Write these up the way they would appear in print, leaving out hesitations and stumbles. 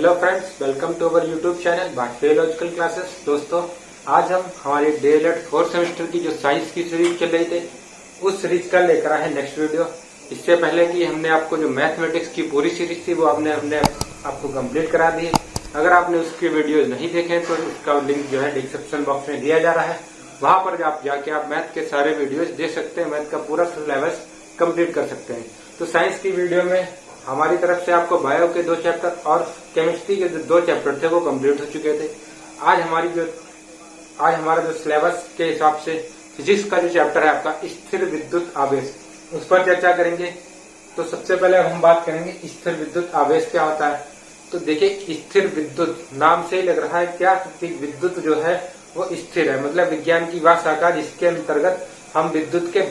Hello friends, welcome to our YouTube channel biological classes. दोस्तों, आज हम हमारी डीएलएड 4th सेमेस्टर की जो साइंस की सीरीज चल रही थी उस सीरीज का लेकर आए हैं नेक्स्ट वीडियो। इससे पहले कि हमने आपको जो मैथमेटिक्स की पूरी सीरीज थी वो हमने आपको कंप्लीट करा दी है। अगर आपने उसके वीडियोज नहीं देखे तो उसका लिंक जो है डिस्क्रिप्शन बॉक्स में दिया जा रहा है, वहां पर आप जाके आप मैथ के सारे वीडियोज देख सकते हैं, मैथ का पूरा सिलेबस कंप्लीट कर सकते हैं। तो साइंस की वीडियो में हमारी तरफ से आपको बायो के 2 चैप्टर और केमिस्ट्री के जो 2 चैप्टर थे वो कंप्लीट हो चुके थे। आज हमारा जो सिलेबस के हिसाब से फिजिक्स का जो चैप्टर है आपका स्थिर विद्युत आवेश, उस पर चर्चा करेंगे। तो सबसे पहले हम बात करेंगे स्थिर विद्युत आवेश क्या होता है। तो देखिए, स्थिर विद्युत नाम से ही लग रहा है क्या कि विद्युत जो है वो स्थिर है, मतलब विज्ञान की वह शाखा जिसके अंतर्गत हम विद्युत के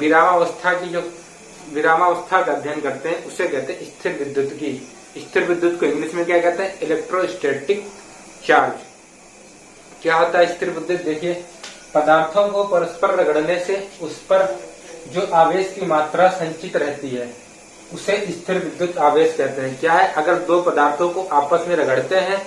विरामावस्था का अध्ययन करते हैं उसे कहते हैं स्थिर विद्युत की। स्थिर विद्युत को इंग्लिश में क्या कहते हैं? Electrostatic charge. क्या होता है स्थिर विद्युत? देखिए, पदार्थों को परस्पर रगड़ने से उस पर जो आवेश की मात्रा संचित रहती है उसे स्थिर विद्युत आवेश कहते हैं। क्या है? अगर 2 पदार्थों को आपस में रगड़ते हैं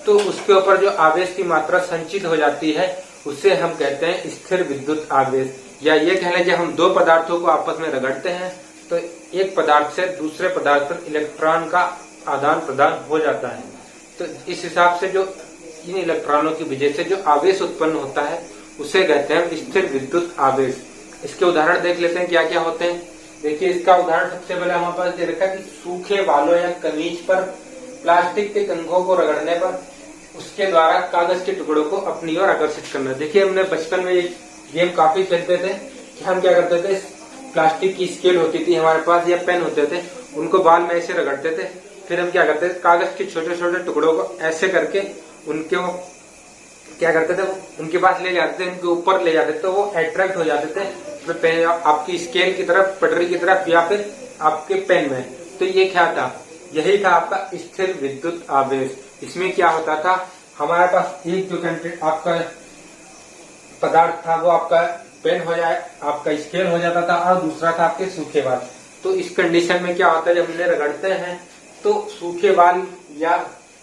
तो उसके ऊपर जो आवेश की मात्रा संचित हो जाती है उसे हम कहते हैं स्थिर विद्युत आवेश। या ये कह लें, जब हम 2 पदार्थों को आपस में रगड़ते हैं तो एक पदार्थ से दूसरे पदार्थ पर इलेक्ट्रॉन का आदान प्रदान हो जाता है। तो इस हिसाब से जो इन इलेक्ट्रॉनों की वजह से जो आवेश उत्पन्न होता है उसे कहते हैं स्थिर विद्युत आवेश। इसके उदाहरण देख लेते हैं क्या क्या होते हैं। देखिए, इसका उदाहरण सबसे पहले हमारे पास दे रखा है कि सूखे बालों या कमीज पर प्लास्टिक के कंघों को रगड़ने पर उसके द्वारा कागज के टुकड़ों को अपनी ओर आकर्षित करना। देखिए, हमने बचपन में ये गेम काफी खेलते थे कि हम क्या करते थे, प्लास्टिक की स्केल होती थी हमारे पास या पेन होते थे, उनको बाल में ऐसे रगड़ते थे, फिर हम क्या करते थे, कागज के छोटे छोटे टुकड़ों को ऐसे करके उनके क्या करते थे, उनके पास ले जाते थे, उनके ऊपर ले जाते थे, तो वो अट्रैक्ट हो जाते थे तो आपकी स्केल की तरफ, पटरी की तरफ या फिर आपके पेन में। तो ये क्या था? यही था आपका स्थिर विद्युत आवेश। इसमें क्या होता था, हमारे पास एक जो आपका पदार्थ था वो आपका पेन हो जाए, आपका स्केल हो जाता था, और दूसरा था आपके सूखे बाल। तो इस कंडीशन में क्या होता है, जब हमने रगड़ते हैं तो सूखे बाल या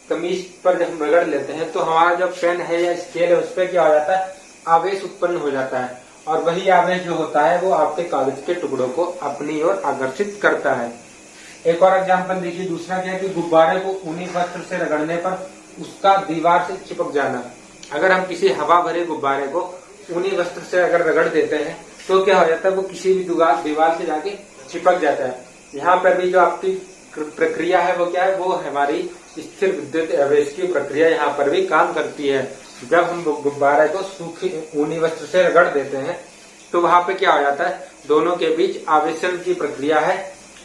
कमीज पर जब हम रगड़ लेते हैं तो हमारा जो पेन है या स्केल है उस पर क्या हो जाता है, आवेश उत्पन्न हो जाता है, और वही आवेश जो होता है वो आपके कागज के टुकड़ों को अपनी ओर आकर्षित करता है। एक और एग्जाम्पल देखिए, दूसरा क्या है कि गुब्बारे को ऊनी वस्त्र से रगड़ने पर उसका दीवार से चिपक जाना। अगर हम किसी हवा भरे गुब्बारे को ऊनी वस्त्र से अगर रगड़ देते हैं तो क्या हो जाता है, वो किसी भी दीवार से जाके चिपक जाता है। यहाँ पर भी जो आपकी प्रक्रिया है वो क्या है, वो हमारी स्थिर विद्युत आवेश की प्रक्रिया यहाँ पर भी काम करती है। जब हम गुब्बारे को सूखी ऊनी वस्त्र से रगड़ देते हैं तो वहां पे क्या हो जाता है, दोनों के बीच आवेशन की प्रक्रिया है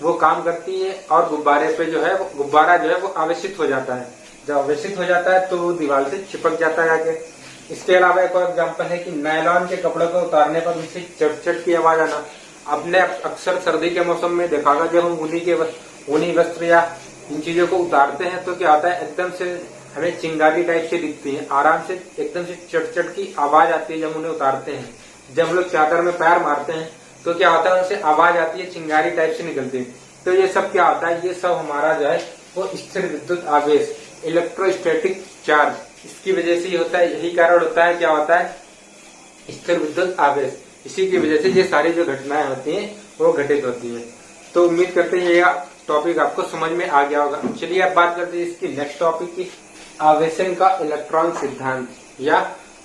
वो काम करती है, और गुब्बारे पे जो है गुब्बारा जो है वो आवेशित हो जाता है। जब आवेशित हो जाता है तो वो दीवार से चिपक जाता है आगे। इसके अलावा एक और एग्जाम्पल है कि नायलॉन के कपड़ों को उतारने पर उनसे चट की आवाज आना। आपने अक्सर सर्दी के मौसम में देखा होगा, जब हम ऊनी वस्त्र या इन चीजों को उतारते हैं तो क्या होता है, एकदम से हमें चिंगारी टाइप से दिखती है, आराम से एकदम से चट की आवाज आती है जब उन्हें उतारते हैं। जब हम लोग चादर में पैर मारते हैं तो क्या होता है, उनसे आवाज आती है, चिंगारी टाइप से निकलती है। तो ये सब क्या होता है, ये सब हमारा जो है वो स्थिर विद्युत आवेश, इलेक्ट्रोस्टैटिक चार्ज, इसकी वजह से ही होता है। यही कारण होता है, क्या होता है, स्थिर विद्युत आवेश। इसी की वजह से ये सारी जो घटनाएं होती हैं वो घटित होती है। तो उम्मीद करते हैं ये टॉपिक आपको समझ में आ गया होगा। चलिए अब बात करते हैं इसकी नेक्स्ट टॉपिक की, आवेशन का इलेक्ट्रॉन सिद्धांत, या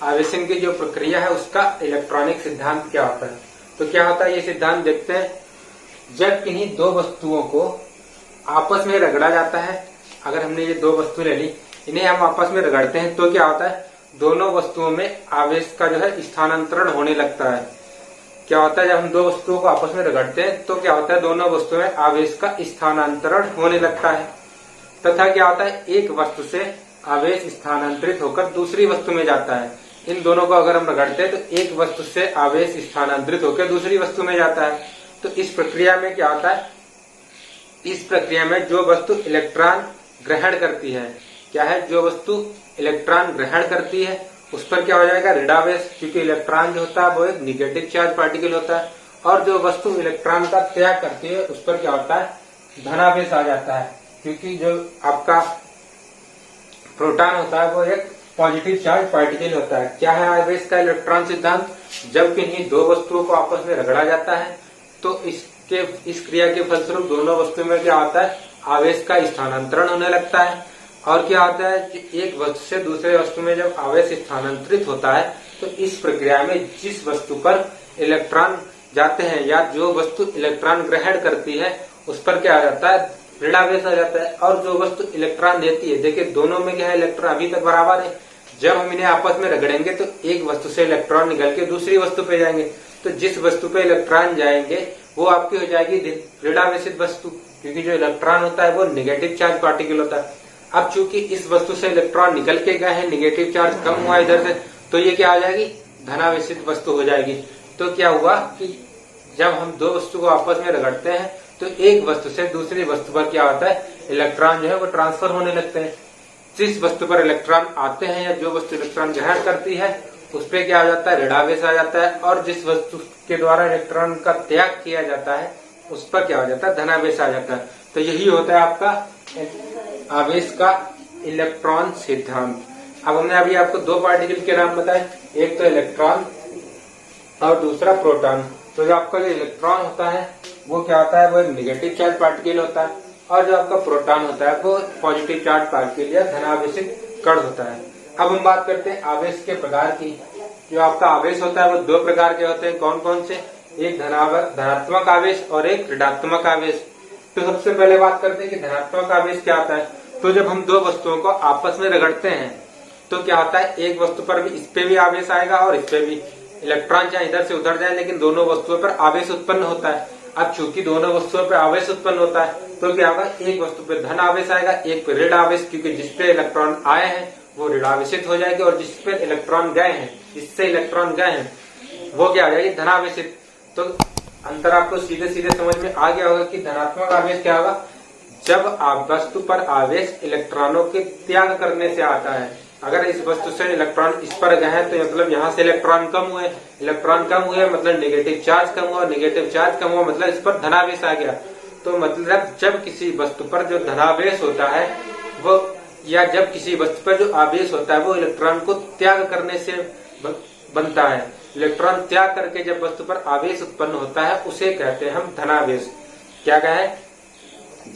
आवेशन की जो प्रक्रिया है उसका इलेक्ट्रॉनिक सिद्धांत क्या होता है। तो क्या होता है ये सिद्धांत देखते हैं। जब किन्हीं 2 वस्तुओं को आपस में रगड़ा जाता है, अगर हमने ये 2 वस्तु ले ली, इन्हें हम आपस में रगड़ते हैं तो क्या होता है, दोनों वस्तुओं में आवेश का जो है स्थानांतरण होने लगता है। क्या होता है, जब हम 2 वस्तुओं को आपस में रगड़ते हैं तो क्या होता है, दोनों वस्तुओं में आवेश का स्थानांतरण होने लगता है। तथा क्या होता है, एक वस्तु से आवेश स्थानांतरित होकर दूसरी वस्तु में जाता है। इन दोनों को अगर हम रगड़ते हैं तो एक वस्तु से आवेश स्थानांतरित होकर दूसरी वस्तु में जाता है। तो इस प्रक्रिया में क्या होता है, इस प्रक्रिया में जो वस्तु इलेक्ट्रॉन ग्रहण करती है, क्या है, जो वस्तु इलेक्ट्रॉन ग्रहण करती है उस पर क्या हो जाएगा, ऋणावेश, क्योंकि इलेक्ट्रॉन जो होता है वो एक निगेटिव चार्ज पार्टिकल होता है। और जो वस्तु इलेक्ट्रॉन का त्याग करती है उस पर क्या होता है, धनावेश आ जाता है, क्योंकि जो आपका प्रोटॉन होता है वो एक पॉजिटिव चार्ज पार्टिकल होता है। क्या है आवेश का इलेक्ट्रॉन सिद्धांत? जब किन्हीं दो वस्तुओं को आपस में रगड़ा जाता है तो इस क्रिया के फलस्वरूप दोनों वस्तुओं में क्या होता है, आवेश का स्थानांतरण होने लगता है। और क्या होता है कि एक वस्तु से दूसरे वस्तु में जब आवेश स्थानांतरित होता है तो इस प्रक्रिया में जिस वस्तु पर इलेक्ट्रॉन जाते हैं या जो वस्तु इलेक्ट्रॉन ग्रहण करती है उस पर क्या आ जाता है, ऋणावेश आ जाता है। और जो वस्तु इलेक्ट्रॉन देती है, देखिए दोनों में क्या है, इलेक्ट्रॉन अभी तक बराबर है। जब हम इन्हें आपस में रगड़ेंगे तो एक वस्तु से इलेक्ट्रॉन निकल के दूसरी वस्तु पे जाएंगे, तो जिस वस्तु पे इलेक्ट्रॉन जाएंगे वो आपकी हो जाएगी ऋणावेशित वस्तु, क्योंकि जो इलेक्ट्रॉन होता है वो नेगेटिव चार्ज पार्टिकल होता है। अब चूंकि इस वस्तु से इलेक्ट्रॉन निकल के गए हैं, नेगेटिव चार्ज कम हुआ इधर से, तो ये क्या आ जाएगी, धनावेशित वस्तु हो जाएगी। तो क्या हुआ कि जब हम दो वस्तु को आपस में रगड़ते हैं तो एक वस्तु से दूसरी वस्तु पर क्या होता है, इलेक्ट्रॉन जो है वो ट्रांसफर होने लगते हैं। जिस वस्तु पर इलेक्ट्रॉन आते हैं या जो वस्तु इलेक्ट्रॉन ग्रहण करती है उस पर क्या आ जाता है, ऋणावेश आ जाता है। और जिस वस्तु के द्वारा इलेक्ट्रॉन का त्याग किया जाता है उस पर क्या हो जाता है, धनावेश आ जाता है। तो यही होता है आपका आवेश का इलेक्ट्रॉन सिद्धांत। अब हमने अभी आपको दो पार्टिकल के नाम बताए, एक तो इलेक्ट्रॉन और दूसरा प्रोटॉन। तो जो आपका जो इलेक्ट्रॉन होता है वो क्या होता है, वो एक नेगेटिव चार्ज पार्टिकल होता है, और जो आपका प्रोटॉन होता है वो पॉजिटिव चार्ज पार्टिकल या धनावेशित कण होता है। अब हम बात करते हैं आवेश के प्रकार की। जो आपका आवेश होता है वो दो प्रकार के होते हैं, कौन कौन से, एक धनात्मक आवेश और एक ऋणात्मक आवेश। तो सबसे पहले बात करते हैं कि धनात्मक आवेश क्या होता है। तो जब हम दो वस्तुओं को आपस में रगड़ते हैं तो क्या होता है, एक वस्तु पर भी इस पे भी आवेश आएगा और इस पे भी, इलेक्ट्रॉन चाहे इधर से उधर जाए लेकिन दोनों वस्तुओं पर आवेश उत्पन्न होता है। अब चूंकि दोनों वस्तुओं पर आवेश उत्पन्न होता है तो क्या होगा, एक वस्तु पे धन आवेश आएगा, एक पे ऋण आवेश, क्योंकि जिसपे इलेक्ट्रॉन आए हैं वो ऋणावेशित हो जाएगी, और जिसपे इलेक्ट्रॉन गए हैं, जिससे इलेक्ट्रॉन गए हैं वो क्या हो जाएगी, धनावेशित। तो अंतर आपको सीधे सीधे समझ में आ गया होगा कि धनात्मक आवेश क्या होगा, जब वस्तु पर आवेश इलेक्ट्रॉनों के त्याग करने से आता है। अगर इस वस्तु से इलेक्ट्रॉन इस पर गए हैं तो मतलब यहाँ से इलेक्ट्रॉन कम हुए, इलेक्ट्रॉन कम हुए मतलब नेगेटिव चार्ज कम हुआ, नेगेटिव चार्ज कम हुआ मतलब इस पर धनावेश आ गया। तो मतलब जब किसी वस्तु पर जो धनावेश होता है वो, या जब किसी वस्तु पर जो आवेश होता है वो इलेक्ट्रॉन को त्याग करने से बनता है। इलेक्ट्रॉन त्याग करके जब वस्तु पर आवेश उत्पन्न होता है उसे कहते हैं हम धनावेश। क्या कहें,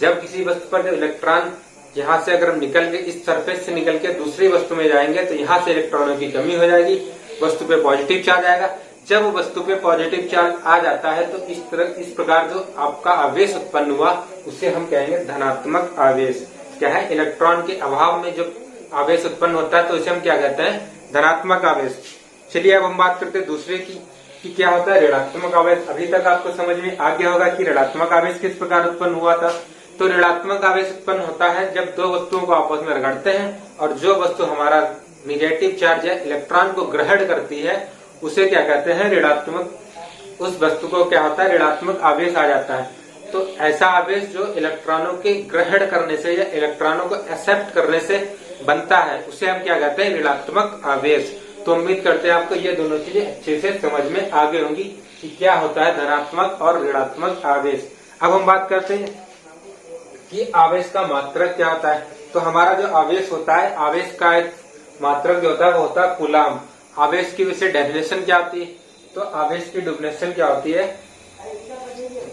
जब किसी वस्तु पर जो इलेक्ट्रॉन यहाँ से अगर हम निकल के इस सरफेस से निकल के दूसरी वस्तु में जाएंगे तो यहाँ से इलेक्ट्रॉनों की कमी हो जाएगी, वस्तु पे पॉजिटिव चार्ज आएगा। जब वस्तु पे पॉजिटिव चार्ज आ जाता है तो इस प्रकार जो आपका आवेश उत्पन्न हुआ उसे हम कहेंगे धनात्मक आवेश। क्या है, इलेक्ट्रॉन के अभाव में जो आवेश उत्पन्न होता है तो इसे हम क्या कहते हैं, धनात्मक आवेश। चलिए अब हम बात करते हैं दूसरे की कि क्या होता है ऋणात्मक आवेश। अभी तक आपको समझ में आ गया होगा कि ऋणात्मक आवेश किस प्रकार उत्पन्न हुआ था। तो ऋणात्मक आवेश उत्पन्न होता है जब दो वस्तुओं को आपस में रगड़ते हैं और जो वस्तु हमारा निगेटिव चार्ज या इलेक्ट्रॉन को ग्रहण करती है उसे क्या कहते हैं, ऋणात्मक, उस वस्तु को क्या होता है, ऋणात्मक आवेश आ जाता है। तो ऐसा आवेश जो इलेक्ट्रॉनों के ग्रहण करने से या इलेक्ट्रॉनों को एक्सेप्ट करने से बनता है उसे हम क्या कहते हैं, ऋणात्मक आवेश। तो उम्मीद करते हैं आपको ये दोनों चीजें अच्छे से समझ में आ गई होंगी कि क्या होता है धनात्मक और ऋणात्मक आवेश। अब हम बात करते हैं कि आवेश का मात्रक क्या होता है। तो हमारा जो आवेश होता है, आवेश का एक मात्रक जो होता है वो होता है कूलाम। आवेश की वैसे डेफिनेशन क्या होती है, तो आवेश की डेफिनेशन क्या होती है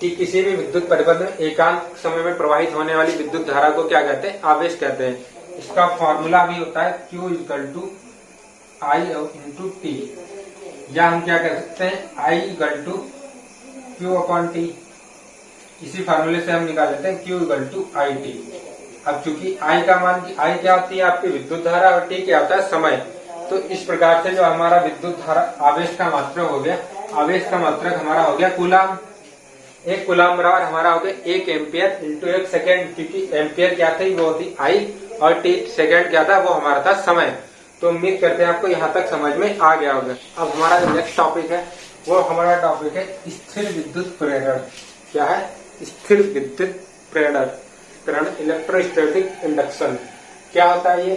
कि किसी भी विद्युत परिपथ में एकांक समय में प्रवाहित होने वाली विद्युत धारा को क्या कहते हैं, आवेश कहते हैं। इसका फॉर्मूला भी होता है Q = I × T, या हम क्या कह सकते हैं I = Q/T। इसी फार्मूले से हम निकाल लेते हैं Q = IT। अब चूंकि I का मान, I क्या होती है आपकी विद्युत धारा और T क्या होता है समय, तो इस प्रकार से जो हमारा विद्युत धारा आवेश का मात्रक हो गया, आवेश का मात्रक हमारा हो गया कूलाम। एक कूलाम बराबर हमारा हो गया 1 एम्पियर × 1 सेकेंड, क्योंकि एम्पियर क्या थी, वो होती I, और T सेकेंड क्या था, वो हमारा था समय। तो उम्मीद करते हैं आपको यहाँ तक समझ में आ गया होगा। अब हमारा जो नेक्स्ट टॉपिक है वो हमारा टॉपिक है स्थिर विद्युत प्रेरण। क्या है, स्थिर विद्युत प्रेरण, इलेक्ट्रोस्टैटिक इंडक्शन। क्या होता है ये,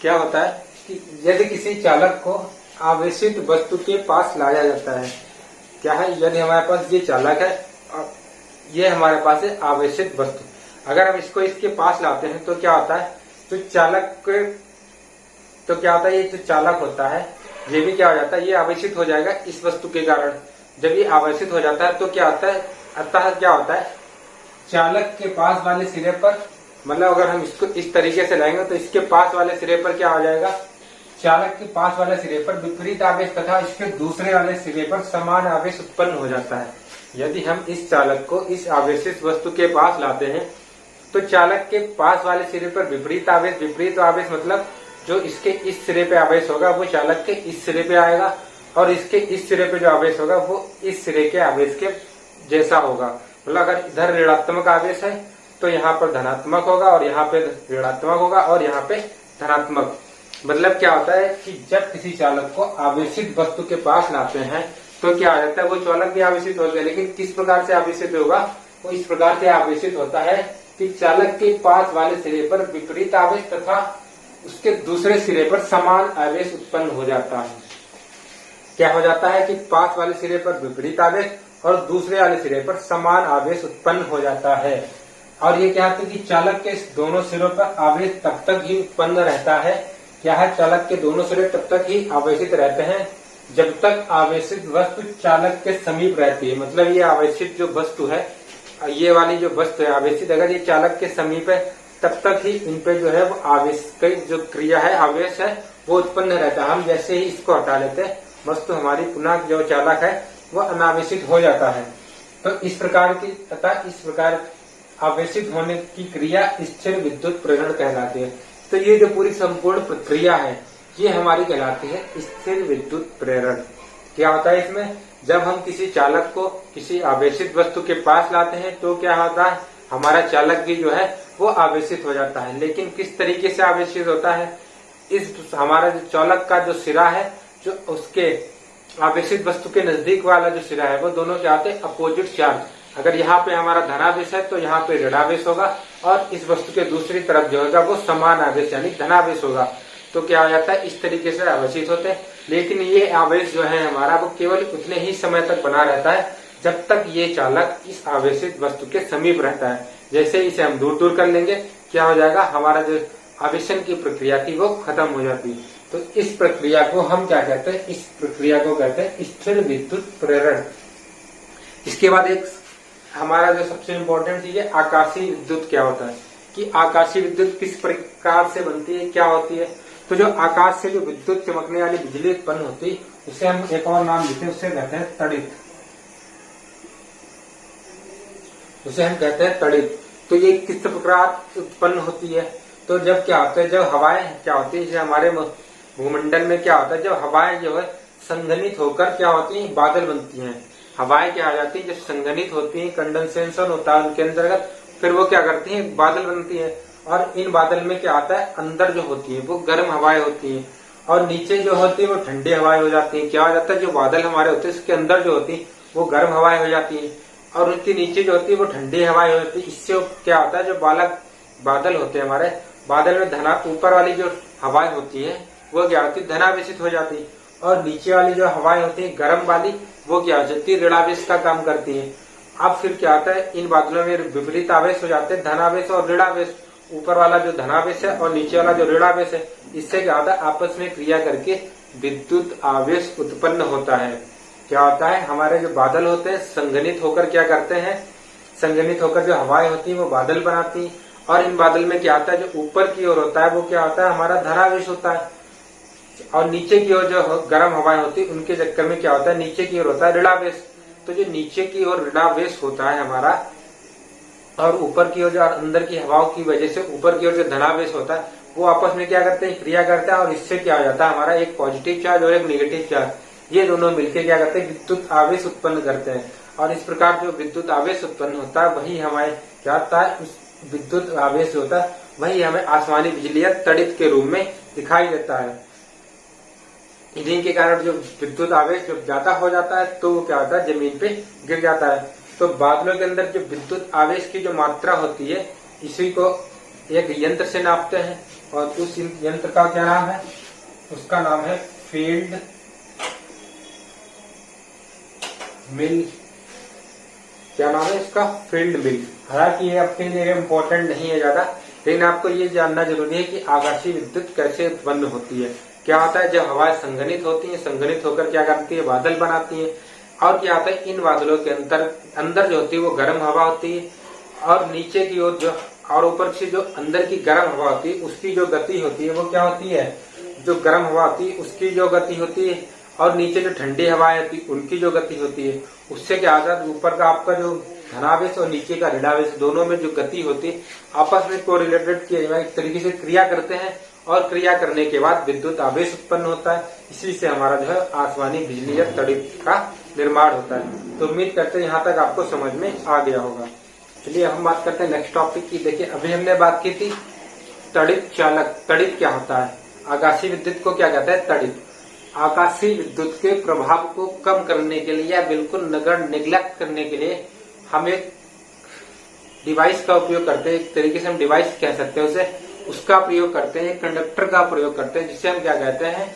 क्या होता है कि यदि किसी चालक को आवेशित वस्तु के पास लाया जाता है, क्या है, यदि हमारे पास ये चालक है, ये हमारे पास है आवेशित वस्तु, अगर हम इसको इसके पास लाते हैं तो क्या होता है तो चालक तो क्या होता है, ये जो चालक होता है ये भी क्या हो जाता है, ये आवेशित हो जाएगा इस वस्तु के कारण। जब ये आवेशित हो जाता है तो क्या होता है, अतः क्या होता है, चालक के पास वाले सिरे पर, मतलब अगर हम इसको इस तरीके से लाएंगे तो इसके पास वाले सिरे पर क्या हो जाएगा, चालक के पास वाले सिरे पर विपरीत आवेश तथा इसके दूसरे वाले सिरे पर समान आवेश उत्पन्न हो जाता है। यदि हम इस चालक को इस आवेशित वस्तु के पास लाते हैं तो चालक के पास वाले सिरे पर विपरीत आवेश मतलब जो इसके इस सिरे पे आवेश होगा वो चालक के इस सिरे पे आएगा, और इसके इस सिरे पे जो आवेश होगा वो इस सिरे के आवेश के जैसा होगा। मतलब अगर इधर ऋणात्मक आवेश है तो यहाँ पर धनात्मक होगा, और यहाँ पे ऋणात्मक होगा, और यहाँ पे धनात्मक। मतलब क्या होता है कि जब किसी चालक को आवेशित वस्तु के पास लाते हैं तो क्या हो जाता है, वो चालक भी आवेशित होता है, लेकिन किस प्रकार से आवेशित होगा, वो इस प्रकार से आवेशित होता है कि चालक के पास वाले सिरे पर विपरीत आवेश तथा उसके दूसरे सिरे पर समान आवेश उत्पन्न हो जाता है। क्या हो जाता है कि पास वाले सिरे पर विपरीत आवेश और दूसरे वाले सिरे पर समान आवेश उत्पन्न हो जाता है। और ये क्या है कि चालक के दोनों सिरों पर आवेश तब तक ही उत्पन्न रहता है, क्या है, चालक के दोनों सिरे तब तक ही आवेशित रहते हैं जब तक आवेशित वस्तु चालक के समीप रहती है। मतलब ये आवेशित जो वस्तु है, ये वाली जो वस्तु है आवेशित, अगर ये चालक के समीप है तब तक ही इन पे जो है वो आवेश की जो क्रिया है, आवेश है, वो उत्पन्न रहता है। हम जैसे ही इसको हटा लेते हैं वस्तु हमारी पुनः जो चालक है वो अनावेशित हो जाता है। तो इस प्रकार की तथा इस प्रकार आवेशित होने की क्रिया स्थिर विद्युत प्रेरण कहलाती है। तो ये जो पूरी संपूर्ण प्रक्रिया है ये हमारी कहलाती है स्थिर विद्युत प्रेरण। क्या होता है इसमें, जब हम किसी चालक को किसी आवेशित वस्तु के पास लाते हैं तो क्या होता है, हमारा चालक भी जो है वो आवेशित हो जाता है। लेकिन किस तरीके से आवेशित होता है, इस हमारा जो चालक का जो सिरा है, जो उसके आवेशित वस्तु के नजदीक वाला जो सिरा है, वो दोनों क्या होते हैं, अपोजिट चार्ज। अगर यहाँ पे हमारा धनावेश है तो यहाँ पे ऋणावेश होगा, और इस वस्तु के दूसरी तरफ जो होगा वो समान आवेश यानी धनावेश होगा। तो क्या हो जाता है, इस तरीके से आवेशित होते हैं। लेकिन ये आवेश जो है हमारा वो केवल उतने ही समय तक बना रहता है जब तक ये चालक इस आवेशित वस्तु के समीप रहता है। जैसे इसे हम दूर कर लेंगे, क्या हो जाएगा, हमारा जो आवेशन की प्रक्रिया थी वो खत्म हो जाती है। तो इस प्रक्रिया को हम क्या कहते हैं, इस प्रक्रिया को कहते हैं स्थिर विद्युत प्रेरण। इसके बाद एक हमारा जो सबसे इम्पोर्टेंट चीज है, आकाशीय विद्युत क्या होता है, कि आकाशीय विद्युत किस प्रकार से बनती है, क्या होती है। तो जो आकाश से जो विद्युत चमकने वाली बिजली उत्पन्न होती है उसे हम एक और नाम देते हैं, उसे कहते हैं तड़ित। उसे हम कहते हैं तड़ित। तो ये किस प्रकार उत्पन्न होती है, तो जब क्या होता है, जब हवाएं क्या होती है, जैसे हमारे भूमंडल में क्या होता है, जब हवाएं जो है संघनित होकर क्या होती है, बादल बनती हैं। हवाएं क्या आ जाती है, जब संघनित होती है, कंडेंसेशन होता है उनके अंतर्गत, फिर वो क्या करती हैं, बादल बनती है। और इन बादल में क्या आता है, अंदर जो होती है वो गर्म हवाएं होती हैं, और नीचे जो होती है वो ठंडी हवाएं हो जाती हैं। क्या हो जाता है, जो बादल हमारे होते हैं उसके अंदर जो होती है वो गर्म हवाएं हो जाती हैं, और उनके नीचे जो होती है वो ठंडी हवाएं हो जाती है। इससे क्या होता है, जो बादल होते हैं हमारे, बादल में ऊपर वाली जो हवाएं होती है वो क्या होती है, धनावेशित हो जाती है, और नीचे वाली जो हवाएं होती है गर्म वाली, वो क्या हो जाती है, ऋणावेश का काम करती है। अब फिर क्या होता है, इन बादलों में विपरीत आवेश हो जाते हैं, धनावेश और ऋणावेश। ऊपर वाला जो धनावेश है और नीचे वाला जो ऋणावेश है, इससे क्या होता है, आपस में क्रिया करके विद्युत आवेश उत्पन्न होता है। क्या होता है, हमारे जो बादल होते हैं संघनित होकर क्या करते हैं, संघनित होकर जो हवाएं होती है वो बादल बनाती है, और इन बादल में क्या होता है, जो ऊपर की ओर होता है वो क्या होता है, हमारा धनावेश होता है, और नीचे की ओर जो गर्म हवाएं होती है उनके चक्कर में क्या होता है, नीचे की ओर होता है ऋणावेश। तो जो नीचे की ओर ऋणावेश होता है हमारा, और ऊपर की ओर जो अंदर की हवाओं की वजह से ऊपर की ओर जो धनावेश होता है वो आपस में क्या करते हैं, क्रिया करता है, और इससे क्या हो जाता है, हमारा एक पॉजिटिव चार्ज और एक नेगेटिव चार्ज, ये दोनों मिलकर क्या करते हैं, विद्युत आवेश उत्पन्न करते हैं। और इस प्रकार जो विद्युत आवेश उत्पन्न होता है वही हमारे क्या होता है, उस विद्युत आवेश होता है वही हमें आसमानी बिजली या तड़ित के रूप में दिखाई देता है। इन्हीं के कारण जो विद्युत आवेश जब ज्यादा हो जाता है तो वो क्या होता है, जमीन पे गिर जाता है। तो बादलों के अंदर जो विद्युत आवेश की जो मात्रा होती है इसी को एक यंत्र से नापते हैं, और उस यंत्र का क्या नाम है, उसका नाम है फील्ड मिल। क्या नाम है इसका, फील्ड मिल। हालांकि ये आपके लिए इम्पोर्टेंट नहीं है ज्यादा, लेकिन आपको ये जानना जरूरी है कि आकाशीय विद्युत कैसे उत्पन्न होती है। क्या होता है, जब हवाएं संघनित होती हैं, संघनित होकर क्या करती है, बादल बनाती है। और क्या होता है, इन बादलों के अंदर जो होती है वो गर्म हवा होती है, और नीचे की ओर जो और ऊपर से जो अंदर की गर्म हवा होती है उसकी जो गति होती है वो क्या होती है, जो गर्म हवा होती है उसकी जो गति होती है, और नीचे जो ठंडी हवाएं होती है उनकी जो गति होती है, उससे क्या होता है, ऊपर का आपका जो धनावेश और नीचे का ऋणावेश दोनों में जो गति होती है आपस में कोरिलेटेड किए एक तरीके से क्रिया करते हैं, और क्रिया करने के बाद विद्युत आवेश उत्पन्न होता है। इसी से हमारा जो है आसमानी बिजली या तड़ित का निर्माण होता है। तो उम्मीद करते हैं यहाँ तक आपको समझ में आ गया होगा। चलिए हम बात करते हैं नेक्स्ट टॉपिक की। देखिए अभी हमने बात की थी तड़ित चालक। तड़ित क्या होता है, आकाशीय विद्युत को क्या कहता है, तड़ित। आकाशीय विद्युत के प्रभाव को कम करने के लिए या बिल्कुल निग्लेक्ट करने के लिए हम एक डिवाइस का उपयोग करते हैं, एक तरीके से हम डिवाइस कह सकते हैं उसे, उसका प्रयोग करते हैं, कंडक्टर का प्रयोग करते हैं, जिसे हम क्या कहते हैं,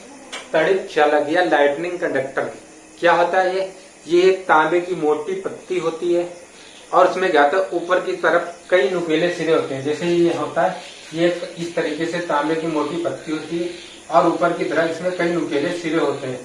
तड़ित चालक या लाइटनिंग कंडक्टर। क्या होता है ये एक तांबे की मोटी पत्ती होती है, और उसमें क्या होता है, ऊपर की तरफ कई नुकीले सिरे होते हैं। जैसे ये होता है, ये इस तरीके से तांबे की मोटी पत्ती होती है, और ऊपर की तरफ इसमें कई नुकीले सिरे होते हैं।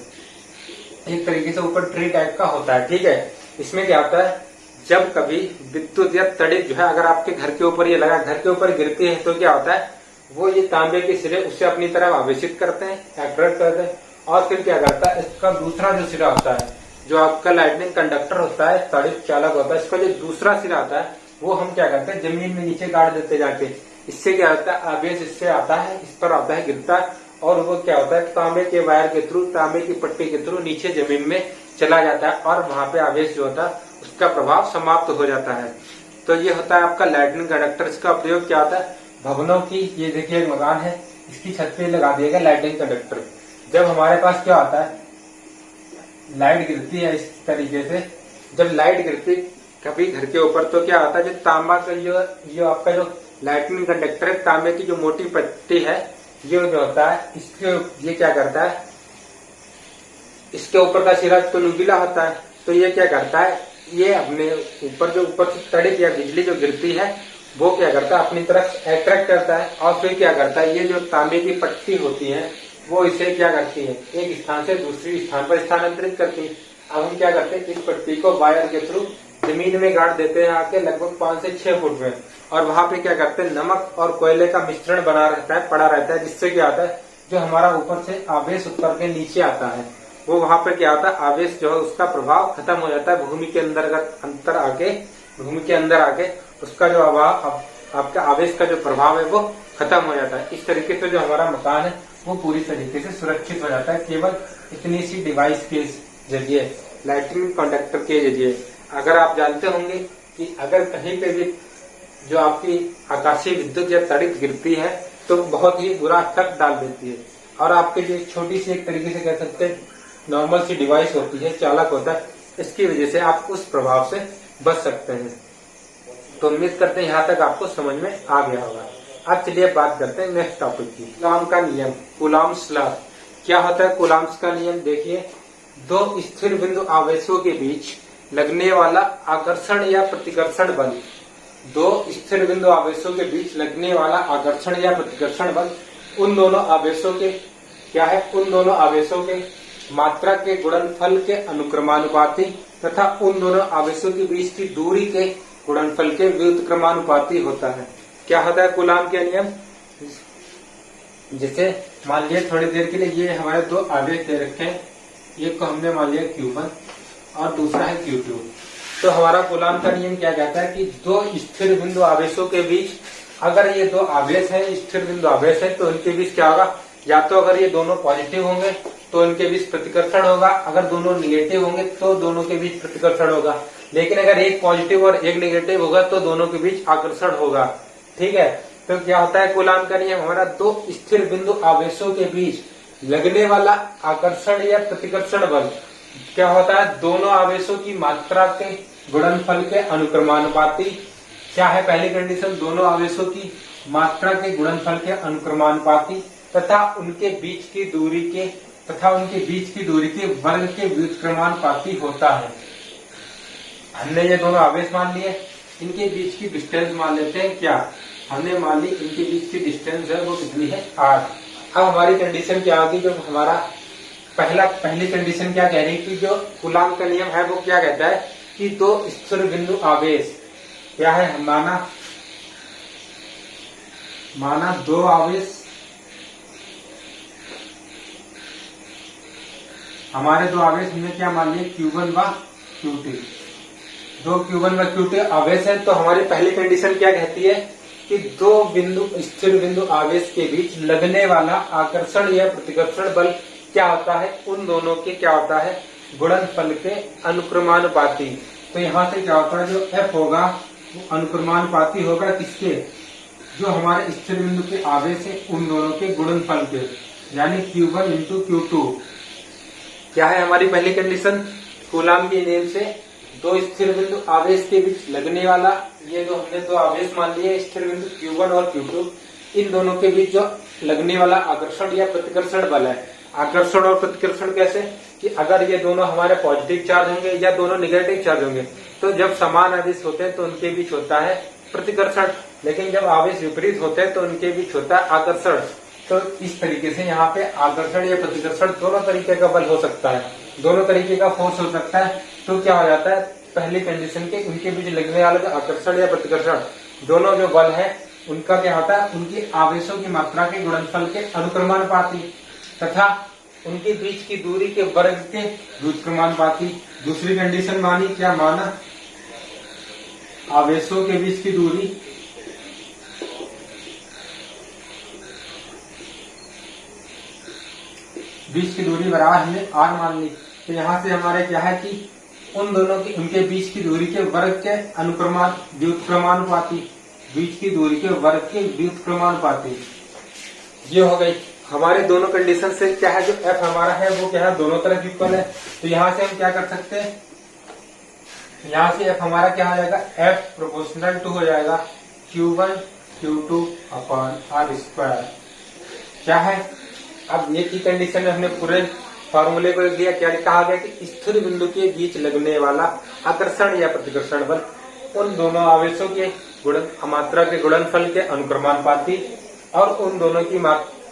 एक तरीके से ऊपर ट्री टाइप का होता है, ठीक है। इसमें क्या होता है, जब कभी विद्युत या तड़ित जो है अगर आपके घर के ऊपर ये लगा, घर के ऊपर गिरती है, तो क्या होता है, वो ये तांबे के सिरे उससे अपनी तरफ आवेशित करते हैं, अट्रैक्ट करते हैं, और फिर क्या करता है, इसका दूसरा जो सिरा होता है, जो आपका लाइटनिंग कंडक्टर होता है, तड़ित चालक होता है, इसका जो दूसरा सिरा आता है वो हम क्या करते हैं, जमीन में नीचे गाड़ देते जाके। इससे क्या होता है, आवेश इससे आता है, इस पर आता है, गिरता है, और वो क्या होता है, तांबे के वायर के थ्रू, तांबे की पट्टी के थ्रू नीचे जमीन में चला जाता है, और वहां पे आवेश जो होता है उसका प्रभाव समाप्त हो जाता है। तो ये होता है आपका लाइटनिंग कंडक्टर। इसका प्रयोग क्या होता है, भवनों की, ये देखिए एक मकान है, इसकी छत पे लगा दिएगा लाइटिंग कंडक्टर। जब हमारे पास क्या होता है, लाइट गिरती है इस तरीके से, जब लाइट गिरती कभी घर के ऊपर, तो क्या होता है, जो तांबा का जो आपका जो लाइटनिंग कंडक्टर है, तांबे की जो मोटी पट्टी है, ये जो होता है, इसके ये क्या करता है, इसके ऊपर का सिरा तो नुकीला होता है, तो ये क्या करता है, ये अपने ऊपर जो ऊपर से तड़ित या बिजली जो गिरती है वो क्या करता है, अपनी तरफ अट्रैक्ट करता है, और फिर क्या करता है, ये जो तांबे की पट्टी होती है वो इसे क्या करती है, एक स्थान से दूसरी स्थान पर स्थानांतरित करती है। अब हम क्या करते हैं, इस पट्टी को वायर के थ्रू जमीन में गाड़ देते हैं आके लगभग 5 से 6 फुट में, और वहां पे क्या करते हैं, नमक और कोयले का मिश्रण बना रहता है, पड़ा रहता है, जिससे क्या आता है, जो हमारा ऊपर से आवेश उतर के नीचे आता है, वो वहां पे क्या होता है, आवेश जो है उसका प्रभाव खत्म हो जाता है, भूमि के भूमि के अंदर आके उसका जो आपका आवेश का जो प्रभाव है वो खत्म हो जाता है। इस तरीके से जो हमारा मकान है वो पूरी तरीके से सुरक्षित हो जाता है, केवल इतनी सी डिवाइस के जरिए, लाइटनिंग कंडक्टर के जरिए। अगर आप जानते होंगे कि अगर कहीं पे भी जो आपकी आकाशीय विद्युत या तड़ित गिरती है तो बहुत ही बुरा इफेक्ट डाल देती है, और आपके लिए छोटी सी एक तरीके से कह सकते हैं नॉर्मल सी डिवाइस होती है, चालक होता है, इसकी वजह से आप उस प्रभाव से बच सकते हैं। तो उम्मीद करते हैं यहाँ तक आपको समझ में आ गया होगा। अब चलिए बात करते हैं नेक्स्ट टॉपिक की, कूलॉम का नियम, कूलॉम्स लॉ। क्या होता है कूलॉम्स का नियम, देखिए, दो स्थिर बिंदु आवेशों के बीच लगने वाला आकर्षण या प्रतिकर्षण बल, दो स्थिर बिंदु आवेशों के बीच लगने वाला आकर्षण या प्रतिकर्षण बल उन दोनों आवेशों के क्या है, उन दोनों आवेशों के मात्रा के गुणनफल के अनुक्रमानुपाती तथा उन दोनों आवेशों के बीच की दूरी के गुणनफल के व्युत्क्रमानुपाती होता है। क्या होता है कूलॉम के नियम, जैसे मान लिया थोड़ी देर के लिए ये हमारे दो आवेश दे रखे हैं, एक को हमने मान लिया Q1 और दूसरा है Q2। तो हमारा कूलॉम का नियम क्या कहता है कि दो स्थिर बिंदु आवेशों के बीच, अगर ये दो आवेश है, स्थिर बिंदु आवेश है, तो इनके बीच क्या होगा, या तो अगर ये दोनों पॉजिटिव होंगे तो इनके बीच प्रतिकर्षण होगा, अगर दोनों निगेटिव होंगे तो दोनों के बीच प्रतिकर्षण होगा, लेकिन अगर एक पॉजिटिव और एक निगेटिव होगा तो दोनों के बीच आकर्षण होगा। ठीक है, तो क्या होता है कूलॉम का नियम, हमारा दो स्थिर बिंदु आवेशों के बीच लगने वाला आकर्षण या प्रतिकर्षण बल क्या होता है, दोनों आवेशों की मात्रा के गुणनफल के अनुक्रमानुपाती। क्या है पहली कंडीशन, दोनों आवेशों की मात्रा के गुणनफल के अनुक्रमानुपाती तथा उनके बीच की दूरी के वर्ग के व्युत्क्रमानुपाती होता है। हमने ये दोनों आवेश मान लिए, इनके बीच की डिस्टेंस मान लेते हैं क्या, हमने मान ली इनके बीच की डिस्टेंस है वो कितनी है 8। अब हमारी कंडीशन क्या होगी, जो हमारा पहली कंडीशन क्या कह रही है कि जो कूलाम का नियम है वो क्या कहता है कि दो स्थिर बिंदु आवेश क्या है, माना दो आवेश, हमारे दो आवेश हमने क्या मान लिए Q1 व Q2, दो Q1 व Q2 आवेश है। तो हमारी पहली कंडीशन क्या कहती है कि दो स्थिर बिंदु आवेश के बीच लगने वाला आकर्षण या प्रतिकर्षण बल क्या होता है, उन दोनों के क्या होता है गुणनफल के अनुक्रमानुपाती। तो यहाँ से क्या होता है, जो F होगा वो अनुक्रमानुपाती होगा किसके, जो हमारे स्थिर बिंदु के आवेश है उन दोनों के गुणनफल के, यानी Q1 इंटू Q2। क्या है हमारी पहली कंडीशन, कूलाम के नियम से दो स्थिर बिंदु आवेश के बीच लगने वाला, ये जो हमने दो आवेश मान लिए स्थिर बिंदु Q1 और Q2, इन दोनों के बीच जो लगने वाला आकर्षण या प्रतिकर्षण बल है। आकर्षण और प्रतिकर्षण कैसे कि अगर ये दोनों हमारे पॉजिटिव चार्ज होंगे या दोनों निगेटिव चार्ज होंगे तो जब समान आवेश होते हैं तो उनके बीच होता है प्रतिकर्षण, लेकिन जब आवेश विपरीत होते हैं तो उनके बीच होता है आकर्षण। तो इस तरीके से यहाँ पे आकर्षण या प्रतिकर्षण दोनों तरीके का बल हो सकता है, दोनों तरीके का फोर्स हो सकता है। तो क्या हो जाता है पहली कंडीशन के उनके बीच लगने वाला जो आकर्षण या प्रतिकर्षण दोनों जो बल है उनका क्या होता है, उनकी आवेशों की मात्रा के गुणनफल के अनुक्रमानुपाती तथा उनके बीच की दूरी के वर्ग के व्युत्क्रमानुपाती। दूसरी कंडीशन मानी, क्या माना, आवेशों के बीच की दूरी बराबर हमने r मान ली। तो यहाँ से हमारे क्या है कि उन दोनों की उनके बीच की दूरी के वर्ग के व्युत्क्रमानुपाती, बीच की दूरी के वर्ग के व्युत्क्रमानुपाती। ये हो गई हमारे दोनों कंडीशन से क्या है, जो f हमारा है वो क्या है दोनों तरफ इक्वल है। तो यहाँ से हम क्या कर सकते हैं, यहाँ से f हमारा क्या हो जाएगा, f प्रोपोर्शनल टू हो जाएगा Q1 Q2 upon r square. क्या है, अब ये की कंडीशन में हमने पूरे फॉर्मूले को लिया, क्या कहा गया कि स्थिर बिंदु के बीच लगने वाला आकर्षण या प्रतिकर्षण बल उन दोनों आवेशों के मात्रा के गुणनफल के अनुक्रमानुपाती और उन दोनों की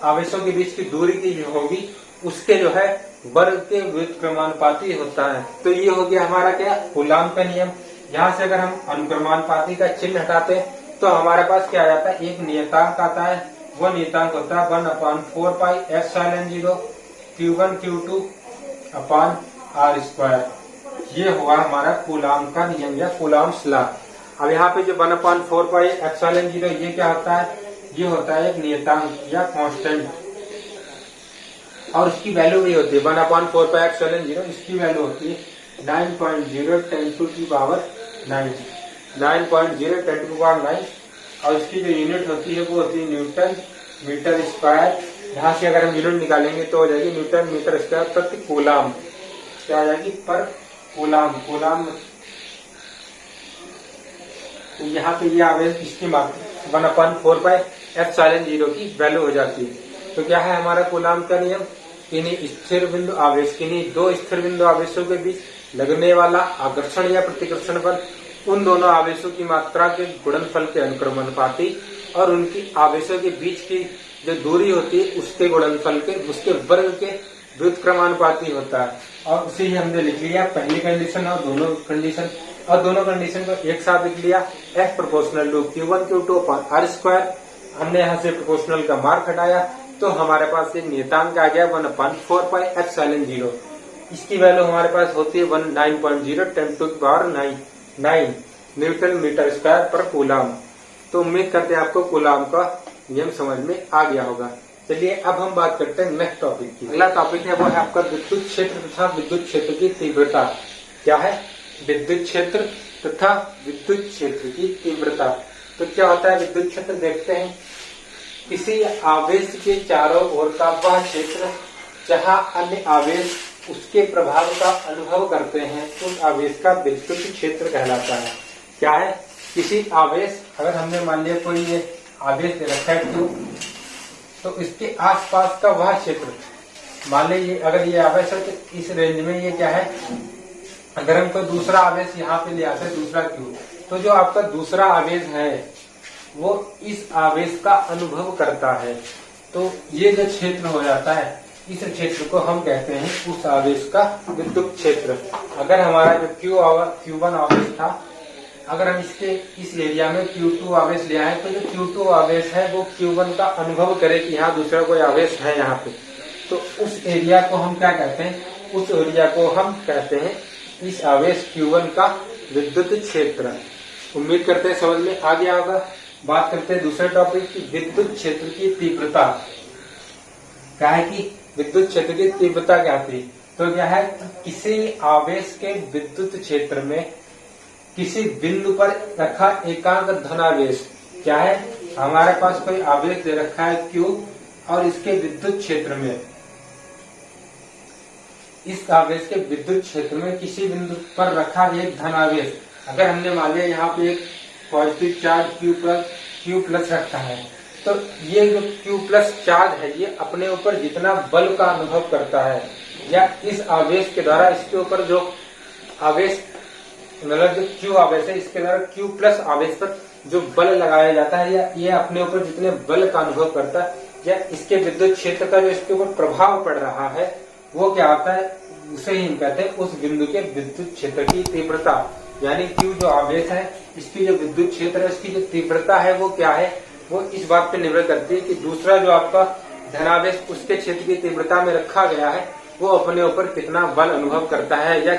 आवेशों के बीच की दूरी की जो होगी उसके जो है वर्ग के व्युत्क्रमानुपाती होता है। तो ये हो गया हमारा क्या कूलाम का नियम। यहाँ से अगर हम अनुक्रमानुपाती का चिन्ह हटाते तो हमारे पास क्या आ जाता है, एक नियतांक आता है, वो नियतांक होता है 1/4 पाई ε0 Q1 Q2 upon r square. ये हुआ हमारा कूलाम का नियम या कूलाम्स लॉ। अब यहाँ पे जो 1/4 पाई ε0 ये क्या होता है, ये होता है एक नियतांक या कांस्टेंट और इसकी वैल्यू भी होती है 1/4 पाई ε0, इसकी वैल्यू होती है 9.010 टू की पावर 9 और इसकी जो यूनिट होती है वो होती है न्यूटन मीटर स्क्वायर। यहाँ से अगर हम यूनिट निकालेंगे तो हो जाएगी न्यूटन मीटर स्क्वायर प्रति कूलाम, क्या आ जाएगी पर कूलाम। तो यहाँ पे ये आवेश इसकी मात्रा 1/4 पाई ε0 की वैल्यू हो जाती है। तो क्या है हमारा कूलाम का नियम, किन्हीं स्थिर बिंदु आवेश, किन्हीं दो स्थिर बिंदु आवेशों के बीच लगने वाला आकर्षण या प्रतिकर्षण बल उन दोनों आवेशों की मात्रा के गुणनफल के अनुक्रमानुपाती और उनकी आवेशों के बीच की जो दूरी होती है उसके गुणनफल के उसके वर्ग के व्युत्क्रमानुपाती होता है। और उसे ही हमने लिख लिया पहली कंडीशन और दोनों कंडीशन को एक साथ लिख लिया, F proportional to Q1 Q2 upon r square. हमने यहाँ से प्रोपोर्शनल का मार्क हटाया तो हमारे पास एक नियतांक आ गया 1/4 पाई ε0। इसकी वैल्यू हमारे पास होती है 9.010 टू की पावर 9 न्यूटन मीटर स्क्वायर पर कूलाम। तो उम्मीद करते हैं आपको कूलाम का नियम समझ में आ गया होगा। चलिए अब हम बात करते हैं नेक्स्ट टॉपिक की। अगला टॉपिक है वो है आपका विद्युत क्षेत्र तथा विद्युत क्षेत्र की तीव्रता। क्या है, विद्युत क्षेत्र तथा विद्युत क्षेत्र की तीव्रता। तो क्या होता है विद्युत क्षेत्र, देखते हैं किसी आवेश के चारों ओर का वह क्षेत्र जहाँ अन्य आवेश उसके प्रभाव का अनुभव करते हैं उस आवेश का विद्युत क्षेत्र कहलाता है। क्या है, किसी आवेश, अगर हमने मान लिया कोई ये आवेश दे रखा है Q, तो इसके आसपास का वह क्षेत्र, मान लीजिए अगर ये आवेश है तो इस रेंज में ये क्या है, अगर हम कोई दूसरा आवेश यहाँ पे ले आते हैं दूसरा Q, तो जो आपका दूसरा आवेश है वो इस आवेश का अनुभव करता है। तो ये जो क्षेत्र हो जाता है, इस क्षेत्र को हम कहते हैं उस आवेश का विद्युत क्षेत्र। अगर हमारा जो Q1 आवेश था, अगर हम इसके इस एरिया में Q2 आवेश ले आए तो जो Q2 आवेश है वो Q1 का अनुभव करे कि यहाँ दूसरा कोई आवेश है यहाँ पे, तो उस एरिया को हम क्या कहते हैं, उस एरिया को हम कहते हैं इस आवेश Q1 का विद्युत क्षेत्र। उम्मीद करते हैं समझ में आ गया होगा। बात करते हैं दूसरे टॉपिक की, विद्युत क्षेत्र की तीव्रता। क्या है कि विद्युत क्षेत्र की तीव्रता क्या थी, तो क्या है किसी आवेश के विद्युत क्षेत्र में किसी बिंदु पर रखा एकांक धनावेश, क्या है हमारे पास कोई आवेश दे रखा है Q और इसके विद्युत क्षेत्र में, इस आवेश के विद्युत क्षेत्र में किसी बिंदु पर रखा एक धनावेश। अगर हमने मान लिया यहाँ पे एक पॉजिटिव चार्ज Q प्लस रखा है, तो ये जो Q प्लस चार्ज है ये अपने ऊपर जितना बल का अनुभव करता है, या इस आवेश के द्वारा इसके ऊपर जो आवेश मतलब जो Q आवेश है इसके द्वारा Q प्लस आवेश पर जो बल लगाया जाता है, या ये अपने ऊपर जितने बल का अनुभव करता है, या इसके विद्युत क्षेत्र का जो इसके ऊपर प्रभाव पड़ रहा है वो क्या आता है, उसे ही हम कहते हैं उस बिंदु के विद्युत क्षेत्र की तीव्रता। यानी Q जो आवेश है इसकी जो विद्युत क्षेत्र है इसकी जो तीव्रता है वो क्या है, वो इस बात पर निर्भर करती है कि दूसरा जो आपका धनावेश उसके क्षेत्र की तीव्रता में रखा गया है वो अपने ऊपर कितना बल अनुभव करता है या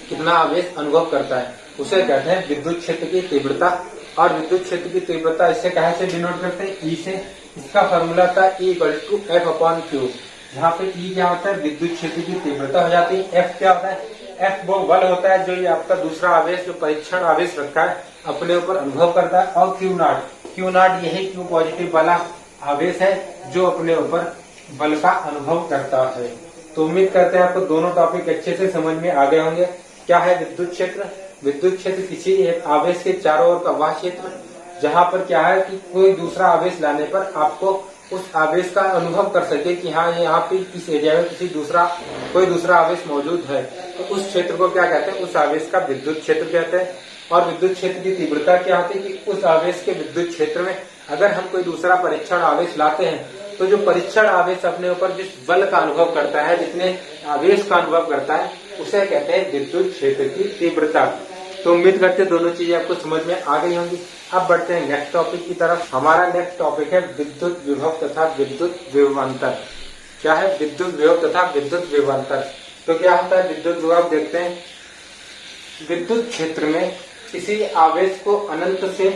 कितना आवेश अनुभव करता है, उसे कहते हैं विद्युत क्षेत्र की तीव्रता। और विद्युत क्षेत्र की तीव्रता इससे कहा से डिनोट करते हैं, ई से। इसका फॉर्मूला था E=F/Q, जहाँ पे E क्या होता है विद्युत क्षेत्र की तीव्रता हो जाती है, F क्या होता है, F वो बल होता है जो ये आपका दूसरा आवेश जो परीक्षण आवेश रखा है अपने ऊपर अनुभव करता है, और Q0 यही Q पॉजिटिव वाला आवेश है जो अपने ऊपर बल का अनुभव करता है। तो उम्मीद करते हैं आपको दोनों टॉपिक अच्छे से समझ में आ गए होंगे। क्या है विद्युत क्षेत्र? विद्युत क्षेत्र किसी एक आवेश के चारों ओर का वह क्षेत्र जहाँ पर क्या है कि कोई दूसरा आवेश लाने पर आपको उस आवेश का अनुभव कर सके कि हाँ यहाँ पे इस एरिया में कोई दूसरा आवेश मौजूद है, तो उस क्षेत्र को क्या कहते हैं, उस आवेश का विद्युत क्षेत्र कहते हैं। और विद्युत क्षेत्र की तीव्रता क्या होती है कि उस आवेश के विद्युत क्षेत्र में अगर हम कोई दूसरा परीक्षण आवेश लाते हैं तो जो परीक्षण आवेश अपने ऊपर जिस बल का अनुभव करता है, जितने आवेश का अनुभव करता है, उसे कहते हैं विद्युत क्षेत्र की तीव्रता। तो उम्मीद करते हैं दोनों चीजें आपको समझ में आ गई होंगी। अब बढ़ते हैं नेक्स्ट टॉपिक की तरफ। हमारा नेक्स्ट टॉपिक है विद्युत विभव तथा विद्युत विभवांतर। क्या है विद्युत विभव तथा विद्युत विभवांतर? तो क्या होता है विद्युत विभव? देखते हैं। विद्युत क्षेत्र में किसी आवेश को अनंत से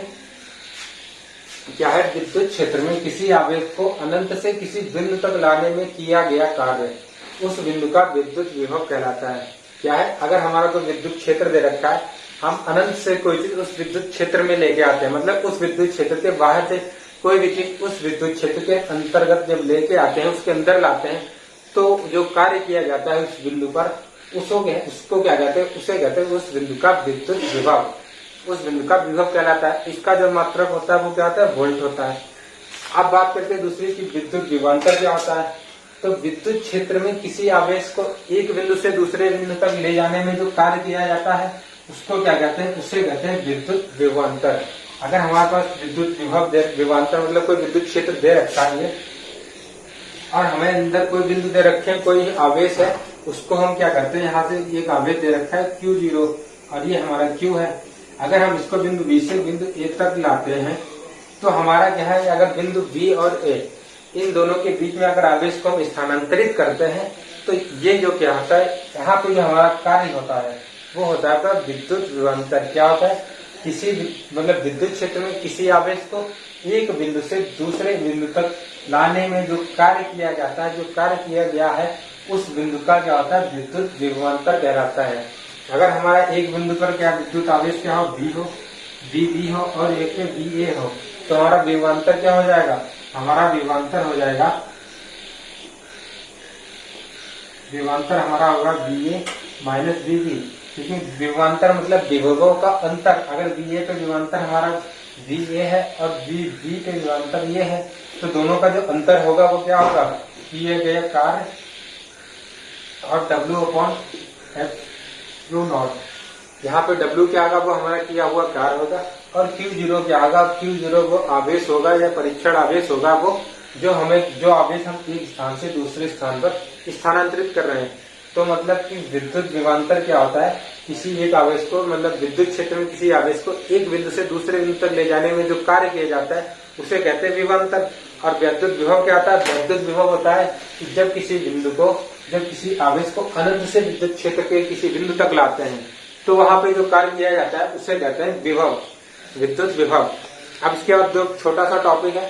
क्या है विद्युत क्षेत्र में किसी आवेश को अनंत से किसी बिंदु तक लाने में किया गया कार्य उस बिंदु का विद्युत विभव कहलाता है। क्या है, अगर हमारा कोई विद्युत क्षेत्र दे रखा है, हम अनंत से कोई चीज उस विद्युत क्षेत्र में लेके आते हैं, मतलब उस विद्युत क्षेत्र के बाहर से कोई भी चीज उस विद्युत क्षेत्र के अंतर्गत जब लेके आते हैं, उसके अंदर लाते हैं, तो जो कार्य किया जाता है उस बिंदु पर उसको क्या कहते हैं, उसे कहते हैं उस बिंदु का विद्युत विभव। उस बिंदु का विभव कहलाता है। इसका जो मात्रक होता है वो क्या होता है, वोल्ट होता है। अब बात करते हैं दूसरी की विद्युत विभवांतर क्या होता है। तो विद्युत क्षेत्र में किसी आवेश को एक बिंदु से दूसरे बिंदु तक ले जाने में जो कार्य किया जाता है उसको क्या कहते हैं, उसे कहते हैं विद्युत विभवांतर। अगर हमारे पास विद्युत विभवांतर मतलब कोई विद्युत क्षेत्र दे रखा है और हमें अंदर कोई बिंदु दे रखे हैं, कोई आवेश है, उसको हम क्या करते हैं, यहाँ से एक आवेश दे रखा है Q0 और ये हमारा Q है। अगर हम इसको बिंदु B से बिंदु A तक लाते हैं तो हमारा क्या है, अगर बिंदु B और A इन दोनों के बीच में अगर आवेश को हम स्थानांतरित करते हैं तो ये जो क्या होता है, यहाँ पे जो हमारा कार्य होता है वो होता है विद्युत विभवांतर। क्या होता है, किसी मतलब विद्युत क्षेत्र में किसी आवेश को एक बिंदु से दूसरे बिंदु तक लाने में जो कार्य किया जाता है, जो कार्य किया गया है, उस बिंदु का क्या होता है, विद्युत विभवांतर कहलाता है। अगर हमारा एक बिंदु पर क्या विद्युत आवेश क्या हो, B हो और एक पे BA हो, तो हमारा विभवांतर क्या हो जाएगा, हमारा विभवांतर हो जाएगा, विभवांतर हमारा होगा BA माइनस BB। ठीक है, विभवांतर मतलब विभवों का अंतर। अगर BA पे विभवांतर हमारा BA है और BB पे विभवांतर ये है, तो दोनों का जो अंतर होगा वो क्या होगा, किए गए कार्य और W/F0। यहाँ पे W क्या होगा, वो हमारा किया हुआ कार्य होगा, और Q0 क्या होगा? Q0 वो आवेश होगा या परीक्षण आवेश होगा, वो जो आवेश हम एक स्थान से दूसरे स्थान पर स्थानांतरित कर रहे हैं। तो मतलब कि विद्युत विभवांतर क्या होता है? किसी एक आवेश को, मतलब विद्युत क्षेत्र में किसी आवेश को एक बिंदु से दूसरे बिंदु तक ले जाने में जो कार्य किया जाता है उसे कहते हैं विभवांतर। और विद्युत विभव क्या होता है? विद्युत विभव होता है कि जब किसी आवेश को अनंत से विद्युत क्षेत्र के किसी बिंदु तक लाते हैं तो वहां पे जो कार्य किया जाता है उसे कहते हैं विभव, विद्युत विभव। अब इसके बाद जो छोटा सा टॉपिक है,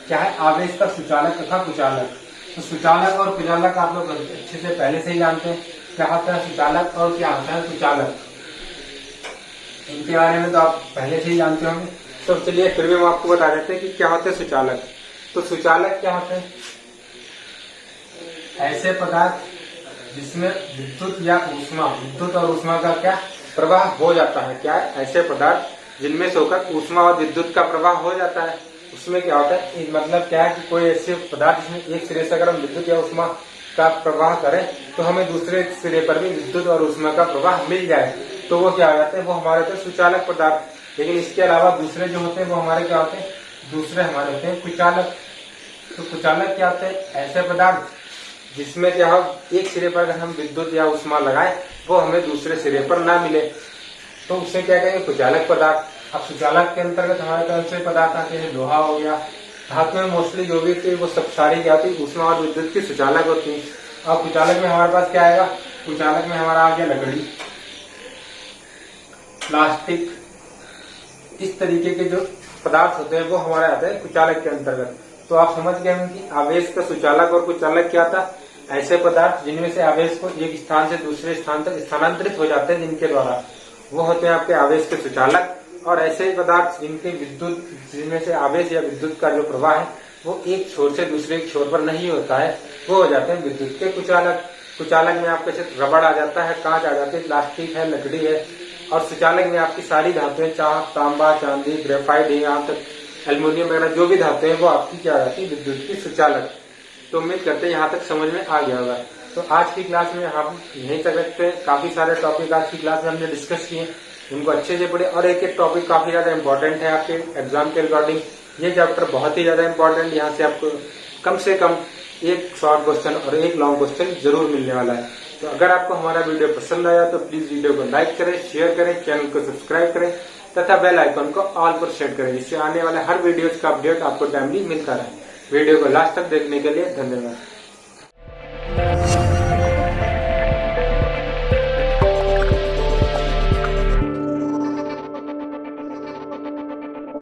क्या है? आवेश का सुचालक तथा कुचालक। तो सुचालक और कुचालक आप लोग अच्छे से पहले से ही जानते हैं क्या होता है सुचालक और क्या होता है कुचालक, इनके बारे में तो आप पहले से ही जानते होंगे। तो चलिए फिर भी हम आपको बता देते हैं कि क्या होते हैं सुचालक। तो सुचालक क्या होते हैं? ऐसे पदार्थ जिसमें विद्युत और ऊष्मा का क्या प्रवाह हो जाता है। क्या है? ऐसे पदार्थ जिनमें से होकर ऊष्मा और विद्युत का प्रवाह हो जाता है। उसमें क्या होता है? मतलब क्या है कि कोई ऐसे पदार्थ जिसमें एक सिरे से अगर हम विद्युत या ऊष्मा का प्रवाह करें तो हमें दूसरे सिरे पर भी विद्युत और ऊष्मा का प्रवाह मिल जाए, तो वो क्या हो जाते हैं? वो हमारे होते हैं सुचालक पदार्थ। लेकिन इसके अलावा दूसरे जो होते हैं वो हमारे क्या होते हैं? दूसरे हमारे होते हैं कुचालक। तो कुचालक क्या होते हैं? ऐसे पदार्थ जिसमें क्या हो, एक सिरे पर अगर हम विद्युत या ऊष्मा लगाए वो हमें दूसरे सिरे पर ना मिले, तो उसे क्या कहेंगे? कुचालक पदार्थ। अब सुचालक के अंतर्गत हमारे कौन से पदार्थ आते हैं? लोहा हो गया, धातु में मोस्टली जो भी थी वो सब सारी क्या होती है? ऊष्मा और विद्युत की सुचालक होती है। और कुचालक में हमारे पास क्या आएगा? कुचालक में हमारा आ गया लकड़ी, प्लास्टिक, इस तरीके के जो पदार्थ होते हैं वो हमारे आते हैं कुचालक के अंतर्गत। तो आप समझ गए हैं कि आवेश का सुचालक और कुचालक क्या था? ऐसे पदार्थ जिनमें से आवेश को एक स्थान से दूसरे स्थान तक स्थानांतरित हो जाते हैं जिनके द्वारा, वो होते हैं आपके आवेश के सुचालक। और ऐसे पदार्थ जिनमें से आवेश या विद्युत का जो प्रवाह है वो एक छोर से दूसरे छोर पर नहीं होता है, वो हो जाते हैं विद्युत के कुचालक। कुचालक में आपके साथ रबड़ आ जाता है, कांच आ जाते हैं, प्लास्टिक है, लकड़ी है। और सुचालक में आपकी सारी धातुएं, चाहे तांबा, चांदी, ग्रेफाइट, यहाँ तक एल्युमिनियम वगैरह जो भी धातुएं वो आपकी क्या आती है? विद्युत की सुचालक। तो उम्मीद करते हैं यहाँ तक समझ में आ गया होगा। तो आज की क्लास में हम यहीं तक रखते हैं। काफी सारे टॉपिक आज की क्लास में हमने डिस्कस किए, उनको अच्छे से पढ़े। और एक एक टॉपिक काफी ज्यादा इंपॉर्टेंट है आपके एग्जाम के रिगार्डिंग। ये चैप्टर बहुत ही ज्यादा इंपॉर्टेंट, यहाँ से आपको कम से कम एक शॉर्ट क्वेश्चन और एक लॉन्ग क्वेश्चन जरूर मिलने वाला है। तो अगर आपको हमारा वीडियो पसंद आया तो प्लीज वीडियो को लाइक करें, शेयर करें, चैनल को सब्सक्राइब करें तथा बेल आइकन को ऑल पर सेट करें, जिससे आने वाले हर वीडियोज का अपडेट आपको टाइमली मिलता रहे। वीडियो को लास्ट तक देखने के लिए धन्यवाद।